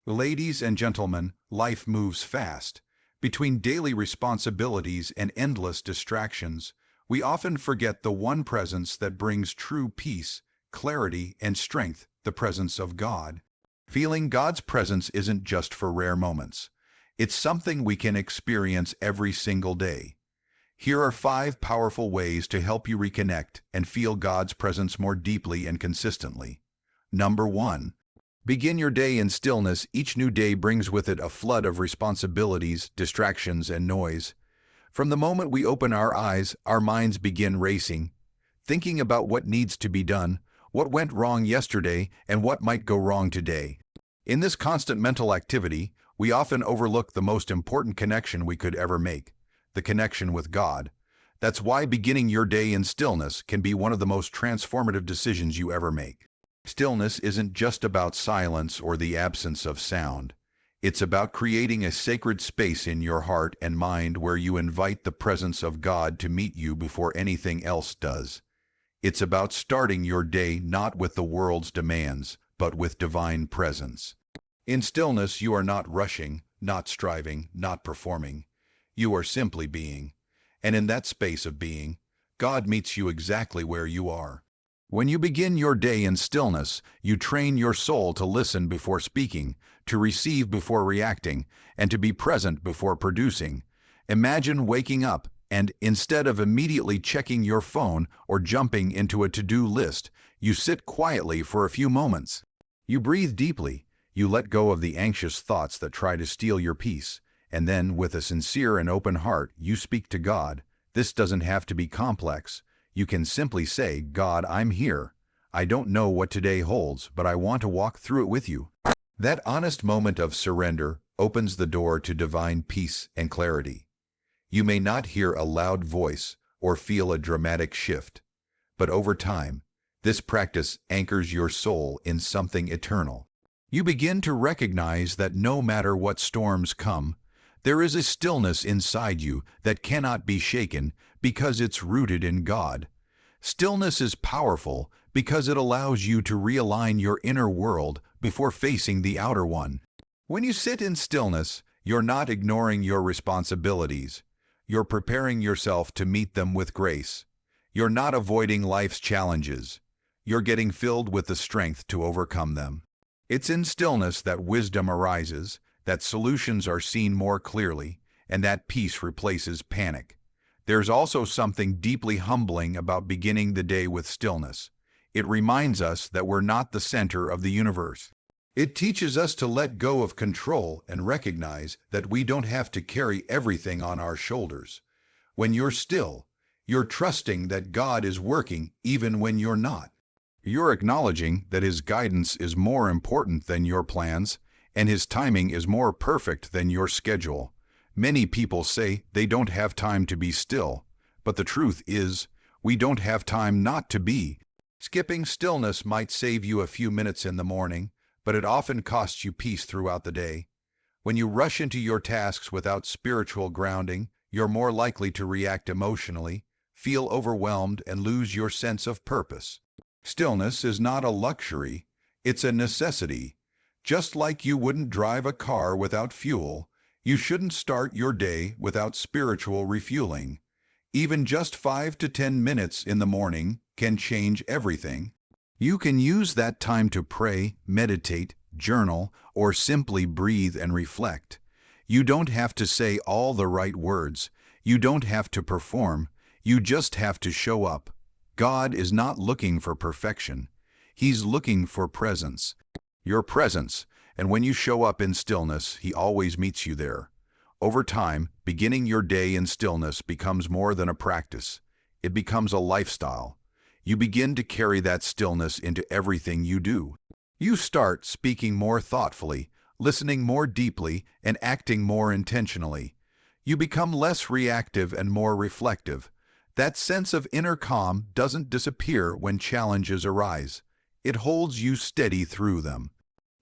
Ladies and gentlemen, life moves fast. Between daily responsibilities and endless distractions, we often forget the one presence that brings true peace, clarity, and strength, the presence of God. Feeling God's presence isn't just for rare moments. It's something we can experience every single day. Here are 5 powerful ways to help you reconnect and feel God's presence more deeply and consistently. Number 1. Begin your day in stillness. Each new day brings with it a flood of responsibilities, distractions, and noise. From the moment we open our eyes, our minds begin racing, thinking about what needs to be done, what went wrong yesterday, and what might go wrong today. In this constant mental activity, we often overlook the most important connection we could ever make, the connection with God. That's why beginning your day in stillness can be one of the most transformative decisions you ever make. Stillness isn't just about silence or the absence of sound. It's about creating a sacred space in your heart and mind where you invite the presence of God to meet you before anything else does. It's about starting your day not with the world's demands, but with divine presence. In stillness, you are not rushing, not striving, not performing. You are simply being. And in that space of being, God meets you exactly where you are. When you begin your day in stillness, you train your soul to listen before speaking, to receive before reacting, and to be present before producing. Imagine waking up and, instead of immediately checking your phone or jumping into a to-do list, you sit quietly for a few moments. You breathe deeply, you let go of the anxious thoughts that try to steal your peace, and then, with a sincere and open heart, you speak to God. This doesn't have to be complex. You can simply say, God, I'm here. I don't know what today holds, but I want to walk through it with you. That honest moment of surrender opens the door to divine peace and clarity. You may not hear a loud voice or feel a dramatic shift, but over time, this practice anchors your soul in something eternal. You begin to recognize that no matter what storms come, there is a stillness inside you that cannot be shaken because it's rooted in God. Stillness is powerful because it allows you to realign your inner world before facing the outer one. When you sit in stillness, you're not ignoring your responsibilities. You're preparing yourself to meet them with grace. You're not avoiding life's challenges. You're getting filled with the strength to overcome them. It's in stillness that wisdom arises, that solutions are seen more clearly, and that peace replaces panic. There's also something deeply humbling about beginning the day with stillness. It reminds us that we're not the center of the universe. It teaches us to let go of control and recognize that we don't have to carry everything on our shoulders. When you're still, you're trusting that God is working even when you're not. You're acknowledging that His guidance is more important than your plans, and His timing is more perfect than your schedule. Many people say they don't have time to be still, but the truth is, we don't have time not to be. Skipping stillness might save you a few minutes in the morning, but it often costs you peace throughout the day. When you rush into your tasks without spiritual grounding, you're more likely to react emotionally, feel overwhelmed, and lose your sense of purpose. Stillness is not a luxury, it's a necessity. Just like you wouldn't drive a car without fuel, you shouldn't start your day without spiritual refueling. Even just 5 to 10 minutes in the morning can change everything. You can use that time to pray, meditate, journal, or simply breathe and reflect. You don't have to say all the right words. You don't have to perform. You just have to show up. God is not looking for perfection. He's looking for presence. Your presence. And when you show up in stillness, He always meets you there. Over time, beginning your day in stillness becomes more than a practice. It becomes a lifestyle. You begin to carry that stillness into everything you do. You start speaking more thoughtfully, listening more deeply, and acting more intentionally. You become less reactive and more reflective. That sense of inner calm doesn't disappear when challenges arise. It holds you steady through them.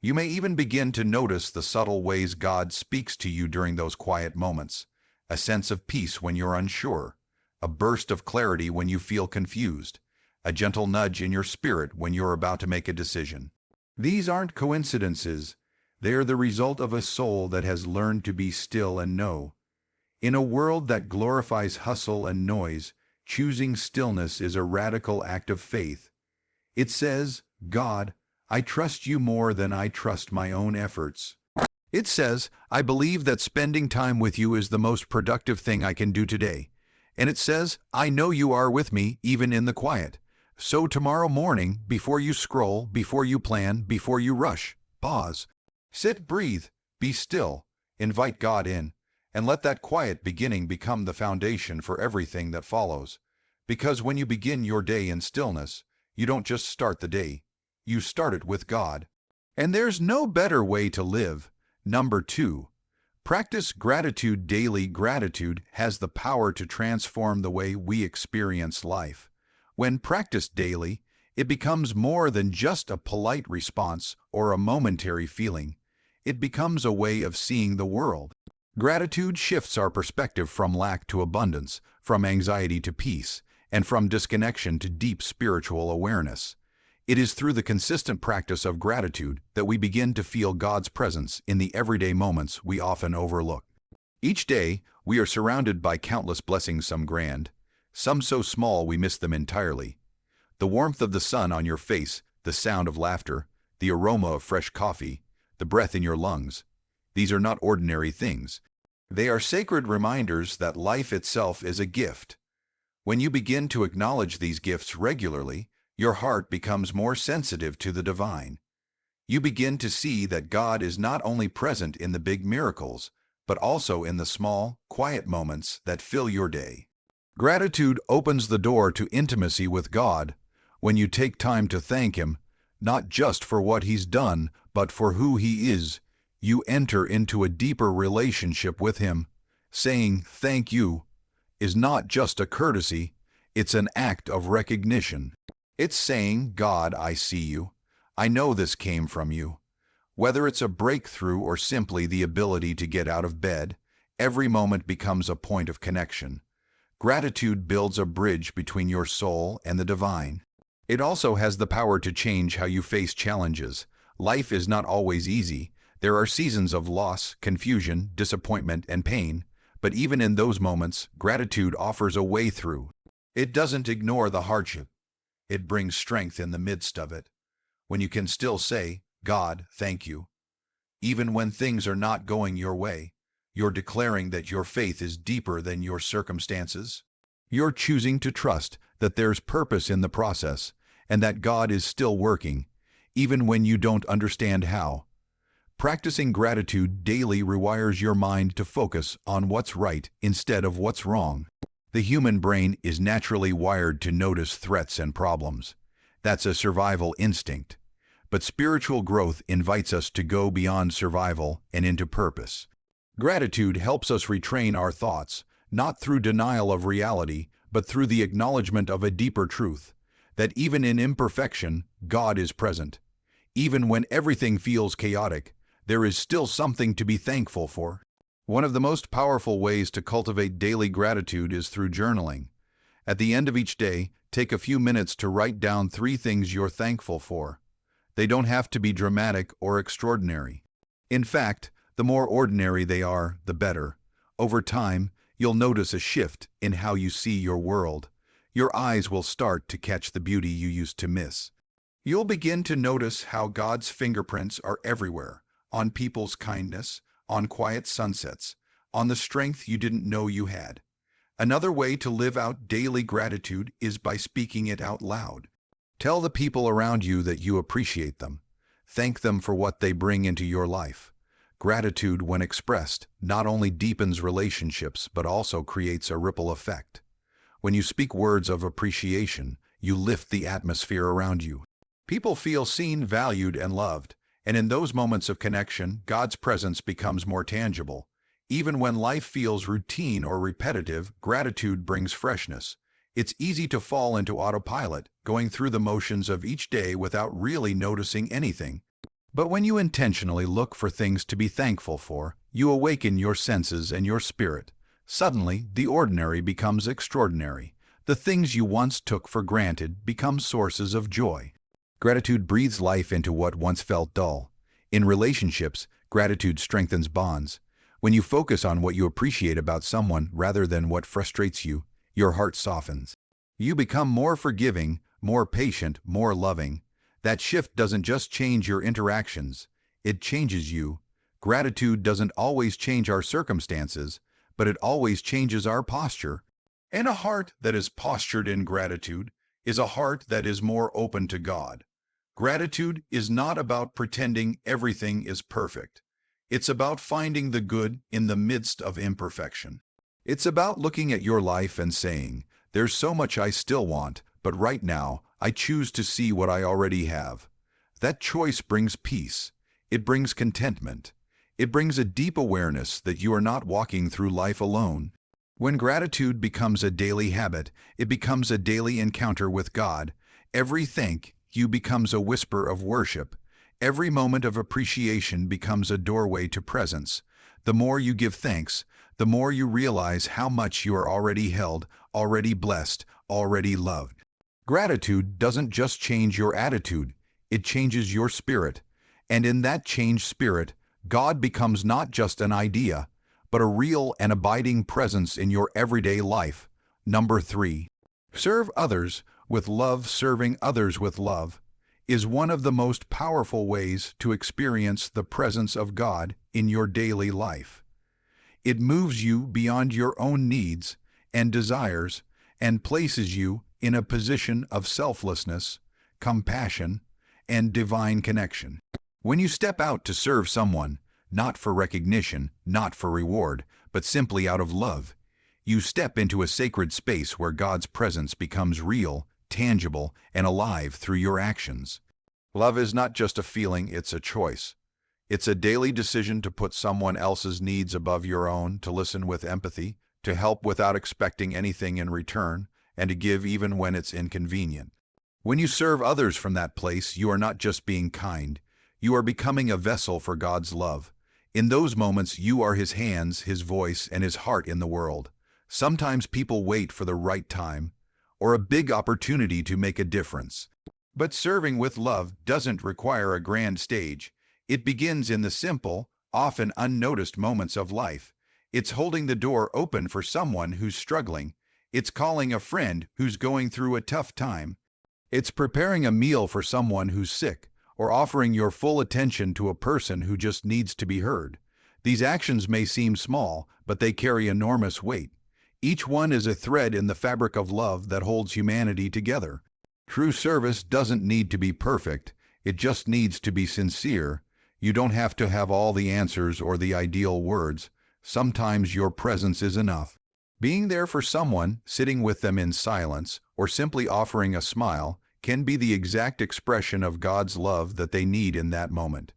You may even begin to notice the subtle ways God speaks to you during those quiet moments. A sense of peace when you're unsure. A burst of clarity when you feel confused. A gentle nudge in your spirit when you're about to make a decision. These aren't coincidences. They are the result of a soul that has learned to be still and know. In a world that glorifies hustle and noise, choosing stillness is a radical act of faith. It says, God, I trust you more than I trust my own efforts. It says, I believe that spending time with you is the most productive thing I can do today. And it says, I know you are with me even in the quiet. So tomorrow morning, before you scroll, before you plan, before you rush, pause. Sit, breathe, be still, invite God in, and let that quiet beginning become the foundation for everything that follows. Because when you begin your day in stillness, you don't just start the day, you start it with God. And there's no better way to live. Number 2. Practice gratitude daily. Gratitude has the power to transform the way we experience life. When practiced daily, it becomes more than just a polite response or a momentary feeling. It becomes a way of seeing the world. Gratitude shifts our perspective from lack to abundance, from anxiety to peace, and from disconnection to deep spiritual awareness. It is through the consistent practice of gratitude that we begin to feel God's presence in the everyday moments we often overlook. Each day, we are surrounded by countless blessings, some grand, some so small we miss them entirely. The warmth of the sun on your face, the sound of laughter, the aroma of fresh coffee, the breath in your lungs. These are not ordinary things. They are sacred reminders that life itself is a gift. When you begin to acknowledge these gifts regularly, your heart becomes more sensitive to the divine. You begin to see that God is not only present in the big miracles, but also in the small, quiet moments that fill your day. Gratitude opens the door to intimacy with God. When you take time to thank Him, not just for what He's done, but for who He is, you enter into a deeper relationship with Him. Saying thank you is not just a courtesy, it's an act of recognition. It's saying, God, I see you. I know this came from you. Whether it's a breakthrough or simply the ability to get out of bed, every moment becomes a point of connection. Gratitude builds a bridge between your soul and the divine. It also has the power to change how you face challenges. Life is not always easy. There are seasons of loss, confusion, disappointment, and pain. But even in those moments, gratitude offers a way through. It doesn't ignore the hardship. It brings strength in the midst of it. When you can still say, God, thank you. Even when things are not going your way, you're declaring that your faith is deeper than your circumstances. You're choosing to trust that there's purpose in the process and that God is still working, even when you don't understand how. Practicing gratitude daily rewires your mind to focus on what's right instead of what's wrong. The human brain is naturally wired to notice threats and problems. That's a survival instinct. But spiritual growth invites us to go beyond survival and into purpose. Gratitude helps us retrain our thoughts, not through denial of reality, but through the acknowledgement of a deeper truth, that even in imperfection, God is present. Even when everything feels chaotic, there is still something to be thankful for. One of the most powerful ways to cultivate daily gratitude is through journaling. At the end of each day, take a few minutes to write down 3 things you're thankful for. They don't have to be dramatic or extraordinary. In fact, the more ordinary they are, the better. Over time, you'll notice a shift in how you see your world. Your eyes will start to catch the beauty you used to miss. You'll begin to notice how God's fingerprints are everywhere, on people's kindness, on quiet sunsets, on the strength you didn't know you had. Another way to live out daily gratitude is by speaking it out loud. Tell the people around you that you appreciate them. Thank them for what they bring into your life. Gratitude, when expressed, not only deepens relationships but also creates a ripple effect. When you speak words of appreciation, you lift the atmosphere around you. People feel seen, valued, and loved. And in those moments of connection, God's presence becomes more tangible. Even when life feels routine or repetitive, gratitude brings freshness. It's easy to fall into autopilot, going through the motions of each day without really noticing anything. But when you intentionally look for things to be thankful for, you awaken your senses and your spirit. Suddenly, the ordinary becomes extraordinary. The things you once took for granted become sources of joy. Gratitude breathes life into what once felt dull. In relationships, gratitude strengthens bonds. When you focus on what you appreciate about someone rather than what frustrates you, your heart softens. You become more forgiving, more patient, more loving. That shift doesn't just change your interactions, it changes you. Gratitude doesn't always change our circumstances, but it always changes our posture. And a heart that is postured in gratitude is a heart that is more open to God. Gratitude is not about pretending everything is perfect. It's about finding the good in the midst of imperfection. It's about looking at your life and saying, "There's so much I still want, but right now, I choose to see what I already have." That choice brings peace. It brings contentment. It brings a deep awareness that you are not walking through life alone. When gratitude becomes a daily habit, it becomes a daily encounter with God. Every thank you becomes a whisper of worship. Every moment of appreciation becomes a doorway to presence. The more you give thanks, the more you realize how much you are already held, already blessed, already loved. Gratitude doesn't just change your attitude, it changes your spirit. And in that changed spirit, God becomes not just an idea, but a real and abiding presence in your everyday life. Number 3. Serve others with love. Serving others with love is one of the most powerful ways to experience the presence of God in your daily life. It moves you beyond your own needs and desires and places you in a position of selflessness, compassion, and divine connection. When you step out to serve someone, not for recognition, not for reward, but simply out of love, you step into a sacred space where God's presence becomes real, tangible, and alive through your actions. Love is not just a feeling, it's a choice. It's a daily decision to put someone else's needs above your own, to listen with empathy, to help without expecting anything in return, and to give even when it's inconvenient. When you serve others from that place, you are not just being kind, you are becoming a vessel for God's love. In those moments, you are His hands, His voice, and His heart in the world. Sometimes people wait for the right time or a big opportunity to make a difference. But serving with love doesn't require a grand stage. It begins in the simple, often unnoticed moments of life. It's holding the door open for someone who's struggling. It's calling a friend who's going through a tough time. It's preparing a meal for someone who's sick, or offering your full attention to a person who just needs to be heard. These actions may seem small, but they carry enormous weight. Each one is a thread in the fabric of love that holds humanity together. True service doesn't need to be perfect, it just needs to be sincere. You don't have to have all the answers or the ideal words. Sometimes your presence is enough. Being there for someone, sitting with them in silence, or simply offering a smile, can be the exact expression of God's love that they need in that moment.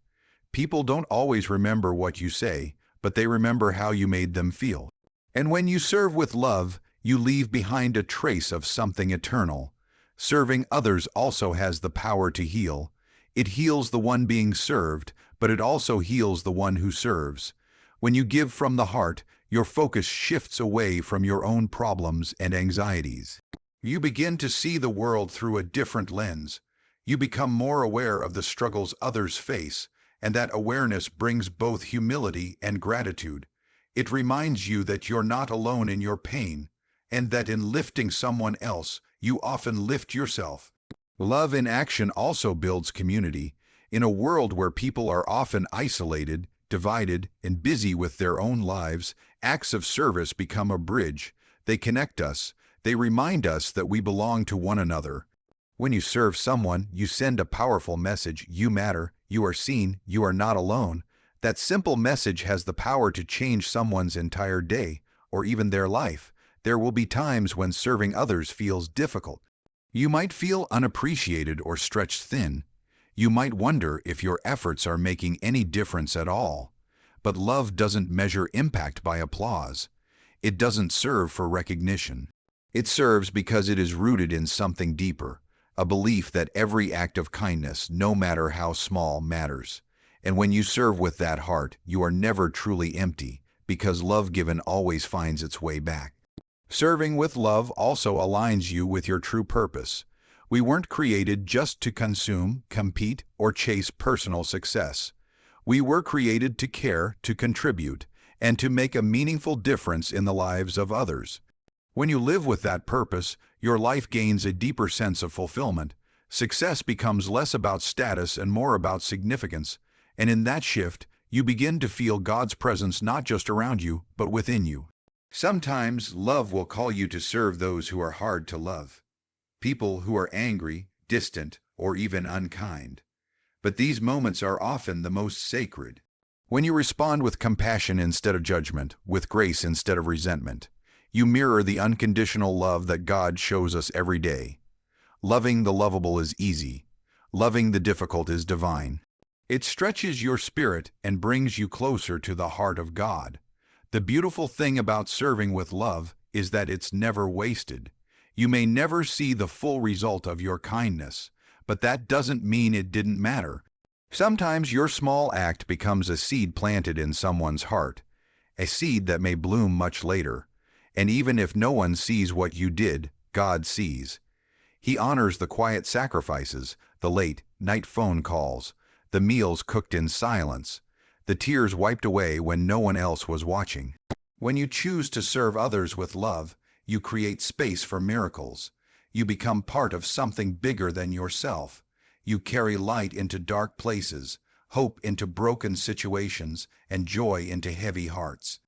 People don't always remember what you say, but they remember how you made them feel. And when you serve with love, you leave behind a trace of something eternal. Serving others also has the power to heal. It heals the one being served, but it also heals the one who serves. When you give from the heart, your focus shifts away from your own problems and anxieties. You begin to see the world through a different lens. You become more aware of the struggles others face, and that awareness brings both humility and gratitude. It reminds you that you're not alone in your pain, and that in lifting someone else, you often lift yourself. Love in action also builds community. In a world where people are often isolated, divided, and busy with their own lives, acts of service become a bridge. They connect us. They remind us that we belong to one another. When you serve someone, you send a powerful message. You matter, you are seen, you are not alone. That simple message has the power to change someone's entire day, or even their life. There will be times when serving others feels difficult. You might feel unappreciated or stretched thin. You might wonder if your efforts are making any difference at all. But love doesn't measure impact by applause. It doesn't serve for recognition. It serves because it is rooted in something deeper, a belief that every act of kindness, no matter how small, matters. And when you serve with that heart, you are never truly empty, because love given always finds its way back. Serving with love also aligns you with your true purpose. We weren't created just to consume, compete, or chase personal success. We were created to care, to contribute, and to make a meaningful difference in the lives of others. When you live with that purpose, your life gains a deeper sense of fulfillment. Success becomes less about status and more about significance, and in that shift, you begin to feel God's presence not just around you, but within you. Sometimes love will call you to serve those who are hard to love, people who are angry, distant, or even unkind. But these moments are often the most sacred. When you respond with compassion instead of judgment, with grace instead of resentment, you mirror the unconditional love that God shows us every day. Loving the lovable is easy. Loving the difficult is divine. It stretches your spirit and brings you closer to the heart of God. The beautiful thing about serving with love is that it's never wasted. You may never see the full result of your kindness, but that doesn't mean it didn't matter. Sometimes your small act becomes a seed planted in someone's heart, a seed that may bloom much later. And even if no one sees what you did, God sees. He honors the quiet sacrifices, the late night phone calls, the meals cooked in silence, the tears wiped away when no one else was watching. When you choose to serve others with love, you create space for miracles. You become part of something bigger than yourself. You carry light into dark places, hope into broken situations, and joy into heavy hearts.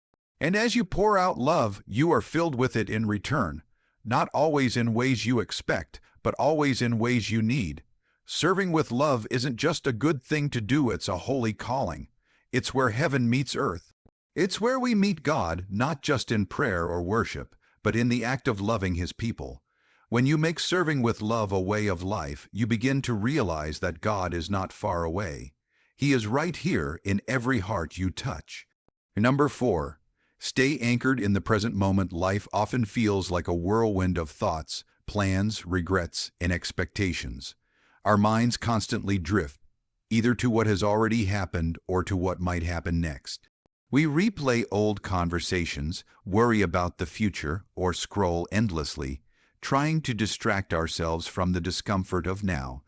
And as you pour out love, you are filled with it in return, not always in ways you expect, but always in ways you need. Serving with love isn't just a good thing to do, it's a holy calling. It's where heaven meets earth. It's where we meet God, not just in prayer or worship, but in the act of loving His people. When you make serving with love a way of life, you begin to realize that God is not far away. He is right here in every heart you touch. Number 4. Stay anchored in the present moment. Life often feels like a whirlwind of thoughts, plans, regrets, and expectations. Our minds constantly drift, either to what has already happened or to what might happen next. We replay old conversations, worry about the future, or scroll endlessly, trying to distract ourselves from the discomfort of now.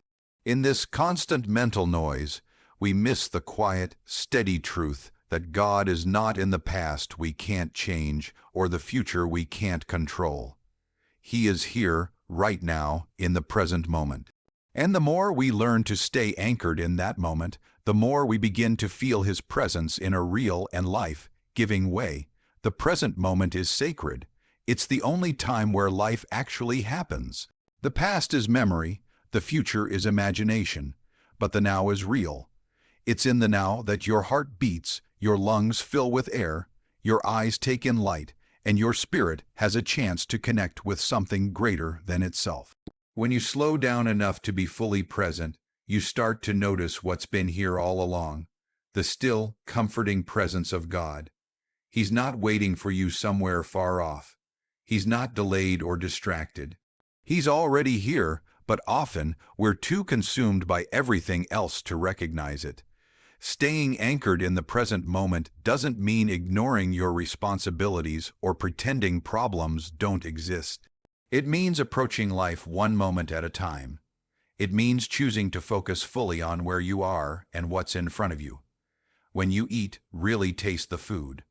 In this constant mental noise, we miss the quiet, steady truth that God is not in the past we can't change or the future we can't control. He is here, right now, in the present moment. And the more we learn to stay anchored in that moment, the more we begin to feel His presence in a real and life-giving way. The present moment is sacred. It's the only time where life actually happens. The past is memory, the future is imagination, but the now is real. It's in the now that your heart beats, your lungs fill with air, your eyes take in light, and your spirit has a chance to connect with something greater than itself. When you slow down enough to be fully present, you start to notice what's been here all along, the still, comforting presence of God. He's not waiting for you somewhere far off. He's not delayed or distracted. He's already here, but often we're too consumed by everything else to recognize it. Staying anchored in the present moment doesn't mean ignoring your responsibilities or pretending problems don't exist. It means approaching life one moment at a time. It means choosing to focus fully on where you are and what's in front of you. When you eat, really taste the food.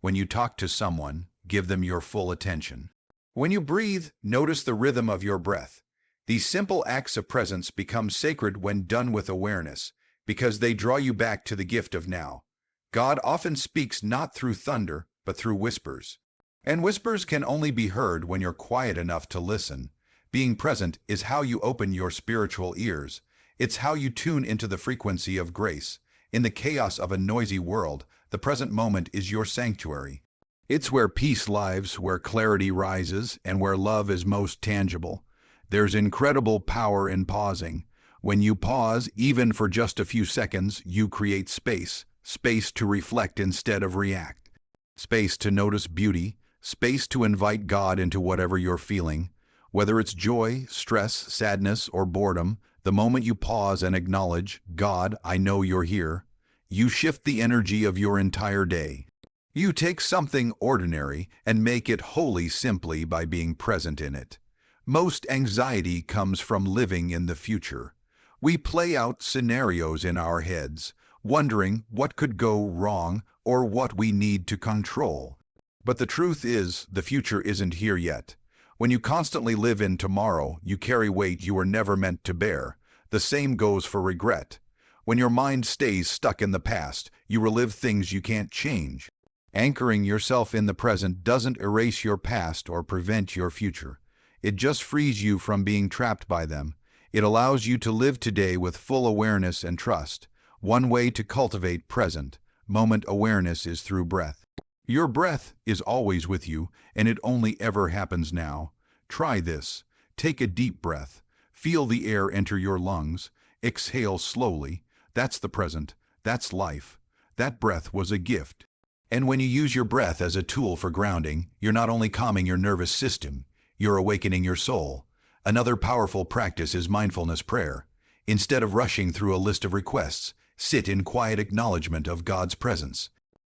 When you talk to someone, give them your full attention. When you breathe, notice the rhythm of your breath. These simple acts of presence become sacred when done with awareness, because they draw you back to the gift of now. God often speaks not through thunder, but through whispers. And whispers can only be heard when you're quiet enough to listen. Being present is how you open your spiritual ears. It's how you tune into the frequency of grace. In the chaos of a noisy world, the present moment is your sanctuary. It's where peace lives, where clarity rises, and where love is most tangible. There's incredible power in pausing. When you pause, even for just a few seconds, you create space. Space to reflect instead of react. Space to notice beauty. Space to invite God into whatever you're feeling. Whether it's joy, stress, sadness, or boredom, the moment you pause and acknowledge, God, I know you're here, you shift the energy of your entire day. You take something ordinary and make it holy simply by being present in it. Most anxiety comes from living in the future. We play out scenarios in our heads. wondering what could go wrong or what we need to control. But the truth is, the future isn't here yet. When you constantly live in tomorrow, you carry weight you were never meant to bear. The same goes for regret. When your mind stays stuck in the past, you relive things you can't change. Anchoring yourself in the present doesn't erase your past or prevent your future. It just frees you from being trapped by them. It allows you to live today with full awareness and trust. One way to cultivate present moment awareness is through breath. Your breath is always with you, and it only ever happens now. Try this. Take a deep breath. Feel the air enter your lungs. Exhale slowly. That's the present. That's life. That breath was a gift. And when you use your breath as a tool for grounding, you're not only calming your nervous system, you're awakening your soul. Another powerful practice is mindfulness prayer. Instead of rushing through a list of requests, sit in quiet acknowledgement of God's presence.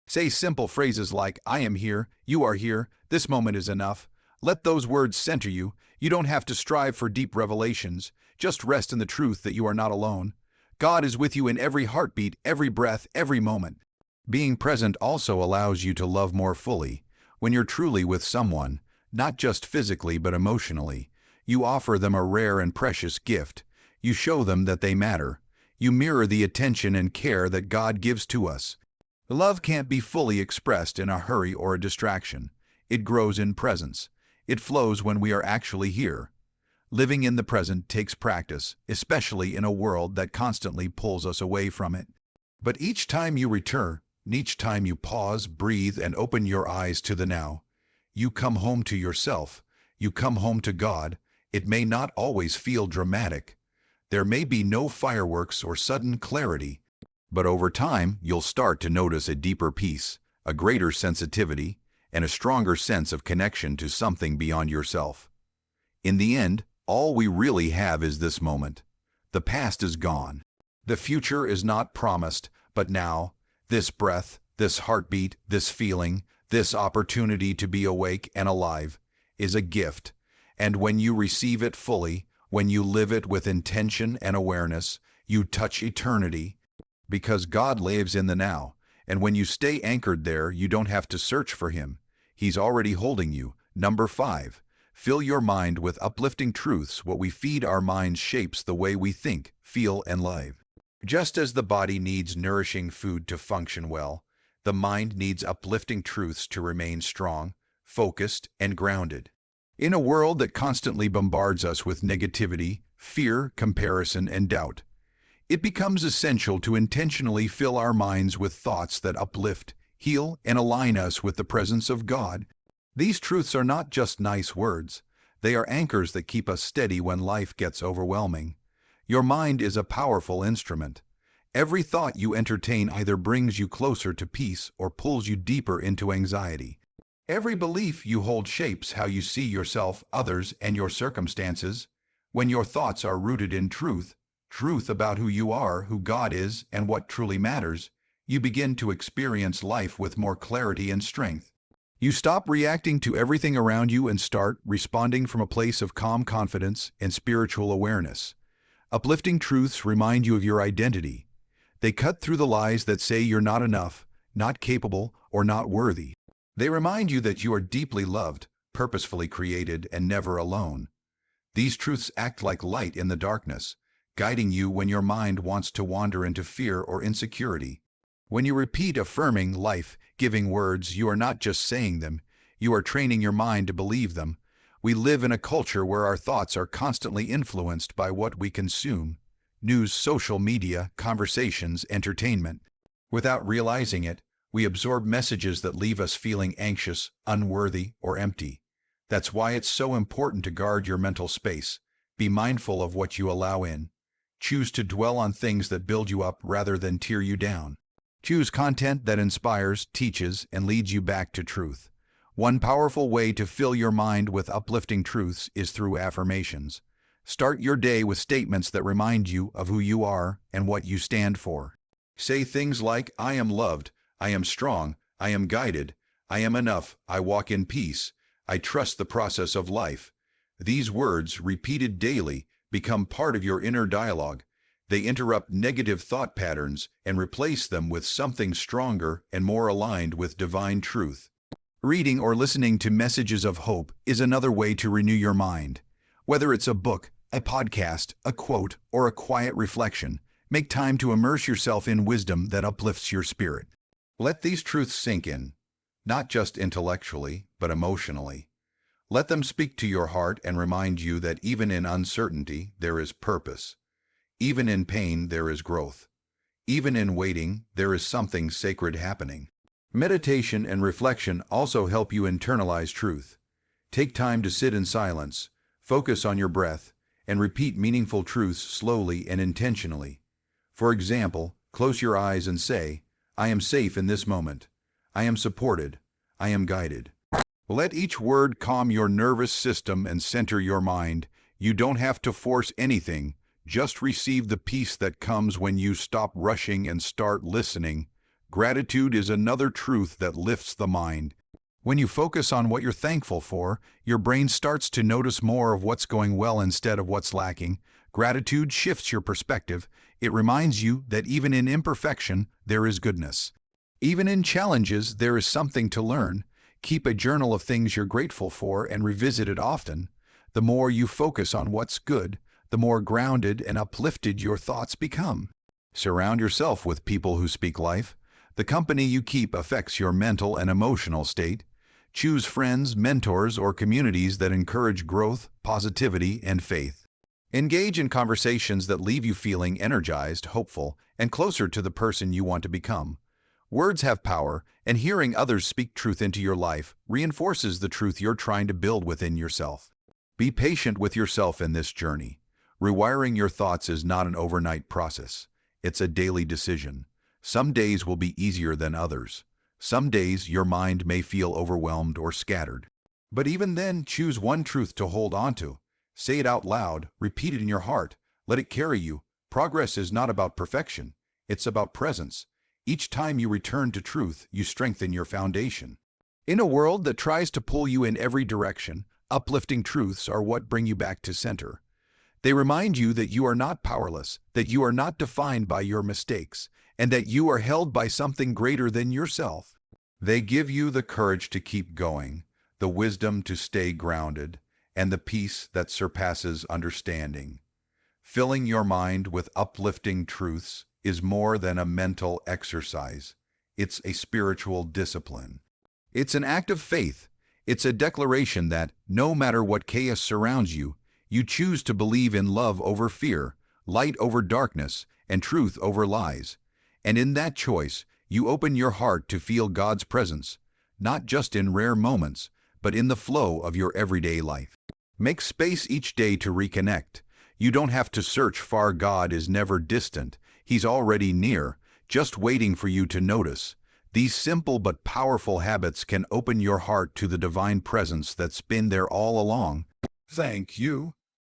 Say simple phrases like, "I am here, you are here, this moment is enough." Let those words center you. You don't have to strive for deep revelations. Just rest in the truth that you are not alone. God is with you in every heartbeat, every breath, every moment. Being present also allows you to love more fully. When you're truly with someone, not just physically but emotionally, you offer them a rare and precious gift. You show them that they matter. You mirror the attention and care that God gives to us. Love can't be fully expressed in a hurry or a distraction. It grows in presence. It flows when we are actually here. Living in the present takes practice, especially in a world that constantly pulls us away from it. But each time you return, each time you pause, breathe, and open your eyes to the now, you come home to yourself. You come home to God. It may not always feel dramatic. There may be no fireworks or sudden clarity, but over time you'll start to notice a deeper peace, a greater sensitivity, and a stronger sense of connection to something beyond yourself. In the end, all we really have is this moment. The past is gone. The future is not promised, but now, this breath, this heartbeat, this feeling, this opportunity to be awake and alive, is a gift. And when you receive it fully, when you live it with intention and awareness, you touch eternity, because God lives in the now. And when you stay anchored there, you don't have to search for Him. He's already holding you. Number 5. Fill your mind with uplifting truths. What we feed our minds shapes the way we think, feel, and live. Just as the body needs nourishing food to function well, the mind needs uplifting truths to remain strong, focused, and grounded. In a world that constantly bombards us with negativity, fear, comparison, and doubt, it becomes essential to intentionally fill our minds with thoughts that uplift, heal, and align us with the presence of God. These truths are not just nice words. They are anchors that keep us steady when life gets overwhelming. Your mind is a powerful instrument. Every thought you entertain either brings you closer to peace or pulls you deeper into anxiety. Every belief you hold shapes how you see yourself, others, and your circumstances. When your thoughts are rooted in truth about who you are, who God is, and what truly matters, you begin to experience life with more clarity and strength. You stop reacting to everything around you and start responding from a place of calm confidence and spiritual awareness. Uplifting truths remind you of your identity. They cut through the lies that say you're not enough, not capable, or not worthy. They remind you that you are deeply loved, purposefully created, and never alone. These truths act like light in the darkness, guiding you when your mind wants to wander into fear or insecurity. When you repeat affirming, life-giving words, you are not just saying them, you are training your mind to believe them. We live in a culture where our thoughts are constantly influenced by what we consume: news, social media, conversations, entertainment. Without realizing it, we absorb messages that leave us feeling anxious, unworthy, or empty. That's why it's so important to guard your mental space. Be mindful of what you allow in. Choose to dwell on things that build you up rather than tear you down. Choose content that inspires, teaches, and leads you back to truth. One powerful way to fill your mind with uplifting truths is through affirmations. Start your day with statements that remind you of who you are and what you stand for. Say things like, "I am loved, I am strong, I am guided, I am enough, I walk in peace, I trust the process of life." These words, repeated daily, become part of your inner dialogue. They interrupt negative thought patterns and replace them with something stronger and more aligned with divine truth. Reading or listening to messages of hope is another way to renew your mind. Whether it's a book, a podcast, a quote, or a quiet reflection, make time to immerse yourself in wisdom that uplifts your spirit. Let these truths sink in, not just intellectually, but emotionally. Let them speak to your heart and remind you that even in uncertainty, there is purpose. Even in pain, there is growth. Even in waiting, there is something sacred happening. Meditation and reflection also help you internalize truth. Take time to sit in silence, focus on your breath, and repeat meaningful truths slowly and intentionally. For example, close your eyes and say, "I am safe in this moment. I am supported. I am guided." Let each word calm your nervous system and center your mind. You don't have to force anything. Just receive the peace that comes when you stop rushing and start listening. Gratitude is another truth that lifts the mind. When you focus on what you're thankful for, your brain starts to notice more of what's going well instead of what's lacking. Gratitude shifts your perspective. It reminds you that even in imperfection, there is goodness. Even in challenges, there is something to learn. Keep a journal of things you're grateful for and revisit it often. The more you focus on what's good, the more grounded and uplifted your thoughts become. Surround yourself with people who speak life. The company you keep affects your mental and emotional state. Choose friends, mentors, or communities that encourage growth, positivity, and faith. Engage in conversations that leave you feeling energized, hopeful, and closer to the person you want to become. Words have power, and hearing others speak truth into your life reinforces the truth you're trying to build within yourself. Be patient with yourself in this journey. Rewiring your thoughts is not an overnight process. It's a daily decision. Some days will be easier than others. Some days your mind may feel overwhelmed or scattered. But even then, choose one truth to hold on to. Say it out loud, repeat it in your heart, let it carry you. Progress is not about perfection, it's about presence. Each time you return to truth, you strengthen your foundation. In a world that tries to pull you in every direction, uplifting truths are what bring you back to center. They remind you that you are not powerless, that you are not defined by your mistakes, and that you are held by something greater than yourself. They give you the courage to keep going, the wisdom to stay grounded, and the peace that surpasses understanding. Filling your mind with uplifting truths is more than a mental exercise. It's a spiritual discipline. It's an act of faith. It's a declaration that, no matter what chaos surrounds you, you choose to believe in love over fear, light over darkness, and truth over lies. And in that choice, you open your heart to feel God's presence, not just in rare moments, but in the flow of your everyday life. Make space each day to reconnect. You don't have to search far. God is never distant. He's already near, just waiting for you to notice. These simple but powerful habits can open your heart to the divine presence that's been there all along. Thank you